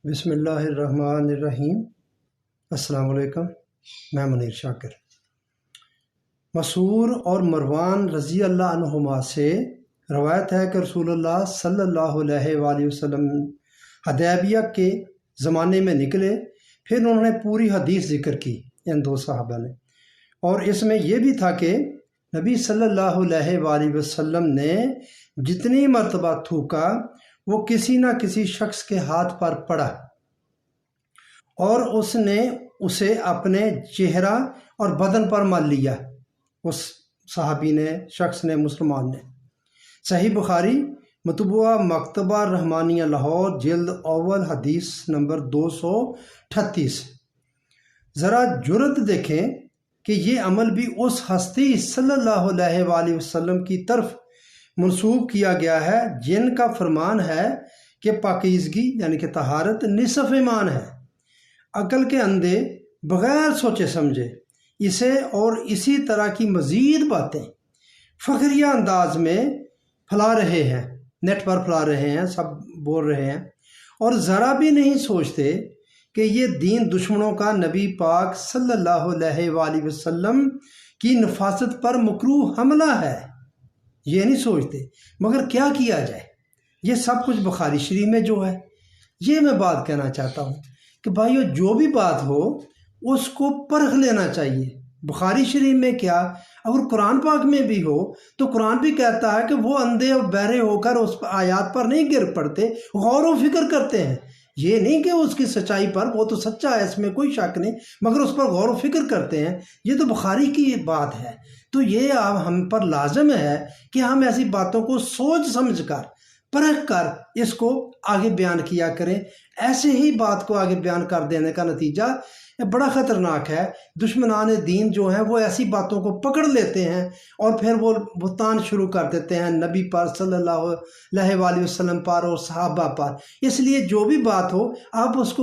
بسم اللہ الرحمن الرحیم۔ السلام علیکم، میں منیر شاکر۔ مسعود اور مروان رضی اللہ عنہما سے روایت ہے کہ رسول اللہ صلی اللہ علیہ وآلہ وسلم حدیبیہ کے زمانے میں نکلے، پھر انہوں نے پوری حدیث ذکر کی ان دو صحابہ نے، اور اس میں یہ بھی تھا کہ نبی صلی اللہ علیہ وآلہ وسلم نے جتنی مرتبہ تھوکا وہ کسی نہ کسی شخص کے ہاتھ پر پڑا اور اس نے اسے اپنے چہرہ اور بدن پر مل لیا، اس صحابی نے، شخص نے، مسلمان نے۔ صحیح بخاری مطبوعہ مکتبہ رحمانیہ لاہور جلد اول حدیث نمبر 238۔ ذرا جرت دیکھیں کہ یہ عمل بھی اس ہستی صلی اللہ علیہ وآلہ وسلم کی طرف منسوب کیا گیا ہے جن کا فرمان ہے کہ پاکیزگی یعنی کہ طہارت نصف ایمان ہے۔ عقل کے اندھے بغیر سوچے سمجھے اسے اور اسی طرح کی مزید باتیں فخریہ انداز میں پھیلا رہے ہیں، نیٹ پر پھیلا رہے ہیں، سب بول رہے ہیں، اور ذرا بھی نہیں سوچتے کہ یہ دین دشمنوں کا نبی پاک صلی اللہ علیہ وآلہ وسلم کی نفاست پر مکروہ حملہ ہے۔ یہ نہیں سوچتے، مگر کیا کیا جائے؟ یہ سب کچھ بخاری شریف میں جو ہے، یہ میں بات کہنا چاہتا ہوں کہ بھائیو جو بھی بات ہو اس کو پرکھ لینا چاہیے۔ بخاری شریف میں کیا، اگر قرآن پاک میں بھی ہو تو قرآن بھی کہتا ہے کہ وہ اندھے اور بہرے ہو کر اس آیات پر نہیں گر پڑتے، غور و فکر کرتے ہیں۔ یہ نہیں کہ اس کی سچائی پر، وہ تو سچا ہے، اس میں کوئی شک نہیں، مگر اس پر غور و فکر کرتے ہیں۔ یہ تو بخاری کی بات ہے، تو یہ ہم پر لازم ہے کہ ہم ایسی باتوں کو سوچ سمجھ کر، پرکھ کر اس کو آگے بیان کیا کریں۔ ایسے ہی بات کو آگے بیان کر دینے کا نتیجہ بڑا خطرناک ہے۔ دشمنان دین جو ہیں وہ ایسی باتوں کو پکڑ لیتے ہیں اور پھر وہ بہتان شروع کر دیتے ہیں نبی پر صلی اللہ علیہ وآلہ وسلم پر اور صحابہ پر۔ اس لیے جو بھی بات ہو آپ اس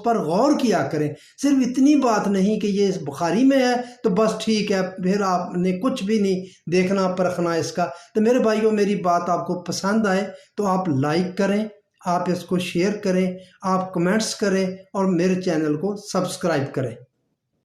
پر غور کیا کریں، صرف اتنی بات نہیں کہ یہ بخاری میں ہے تو بس ٹھیک ہے، پھر آپ نے کچھ بھی نہیں دیکھنا پرکھنا اس کا۔ تو میرے بھائیوں، میری بات آپ کو پسند آئے تو آپ لائک کریں، آپ اس کو شیئر کریں، آپ کمنٹس کریں اور میرے چینل کو سبسکرائب کریں۔